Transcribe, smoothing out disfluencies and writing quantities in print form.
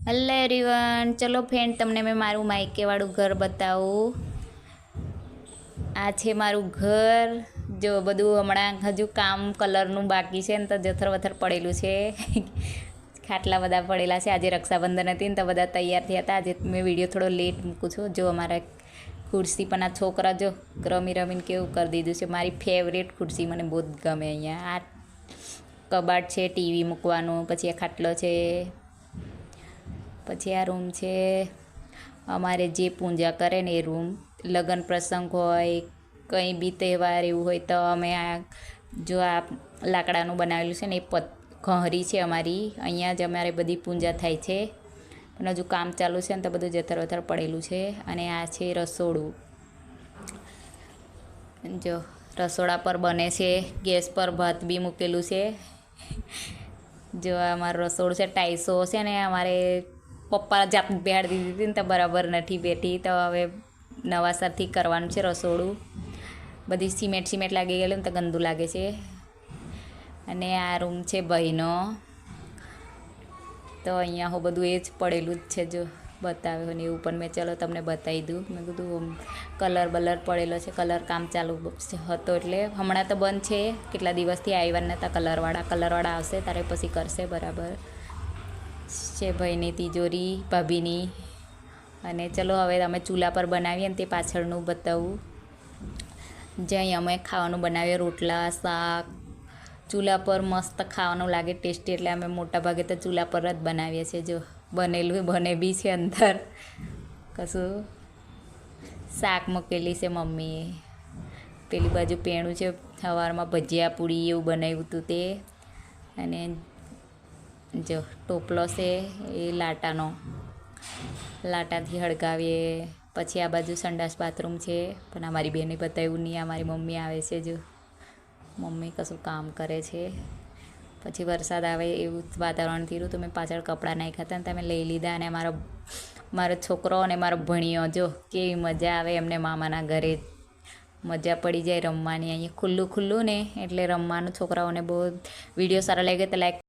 Hello everyone, ચલો friend તમને મેં મારું માયકેવાળું ઘર બતાવું. આ છે મારું ઘર. જો બધું હમણાં હજુ કામ કલરનું બાકી છે ને તો જથર વથર પડેલું છે. ખાટલા બધા પડેલા છે. આજે રક્ષાબંધન હતી ને તો બધા તૈયાર થયા હતા. આજે મેં વિડીયો થોડો લેટ મૂકું છું. જો અમારા ખુરશી પણ આ છોકરા જો રમી રમીને કેવું કરી દીધું છે. મારી ફેવરેટ ખુરશી મને બહુ જ ગમે. અહીંયા આ કબાટ છે ટીવી મૂકવાનું, પછી આ ખાટલો છે, પછી આ રૂમ છે અમારે જે પૂજા કરે ને એ રૂમ. લગ્ન પ્રસંગ હોય, કંઈ બી તહેવાર એવું હોય તો અમે આ જો આ લાકડાનું બનાવેલું છે ને એ ઘહરી છે અમારી. અહીંયા જ અમારે બધી પૂજા થાય છે. પણ હજુ કામ ચાલુ છે ને તો બધું જથર વથર પડેલું છે. અને આ છે રસોડું. જો રસોડા પર બને છે. ગેસ પર ભાત બી મૂકેલું છે. જો અમારું રસોડું છે. ટાઈસો છે ને અમારે પપ્પા જાપ બેહાડી દીધી હતી ને તો બરાબર નથી બેઠી, તો હવે નવાસરથી કરવાનું છે રસોડું. બધી સિમેન્ટ લાગી ગયેલું ને તો ગંદુ લાગે છે. અને આ રૂમ છે ભાઈનો. તો અહીંયા હું બધું એ જ પડેલું જ છે. જો બતાવ્યો ને એવું પણ મેં ચલો તમને બતાવી દઉં. મેં કીધું કલર બલર પડેલો છે. કલર કામ ચાલુ હતો એટલે હમણાં તો બંધ છે. કેટલા દિવસથી આવ્યા નહોતા કલરવાળા આવશે ત્યારે પછી કરશે બરાબર. છે ભાઈની તિજોરી, ભાભીની. અને ચલો હવે અમે ચૂલા પર બનાવીએ ને તે પાછળનું બતાવું. જ્યાં અમે ખાવાનું બનાવીએ, રોટલા શાક ચૂલા પર મસ્ત ખાવાનું લાગે, ટેસ્ટી. એટલે અમે મોટા ભાગે તો ચૂલા પર જ બનાવીએ છીએ. જો બનેલું બને બી છે અંદર. કશું શાક મૂકેલી છે મમ્મીએ. પેલી બાજુ પેણું છે. સવારમાં ભજીયા પૂરી એવું બનાવ્યું હતું તે. અને જો ટોપલો છે એ લાટાથી હળગાવીએ. પછી આ બાજુ સંડાસ બાથરૂમ છે, પણ અમારી બેને બતાવ્યું નહીં. અમારી મમ્મી આવે છે. જો મમ્મી કશું કામ કરે છે. પછી વરસાદ આવે એવું વાતાવરણ થયું તો મેં પાછળ કપડાં નાખ્યા હતા ને તમે લઈ લીધા. અને મારો છોકરો અને મારો ભણીઓ જો કેવી મજા આવે એમને મામાના ઘરે. મજા પડી જાય રમવાની. અહીંયા ખુલ્લું ને એટલે રમવાનું. છોકરાઓને બહુ. વિડીયો સારા લાગે તો લાઈક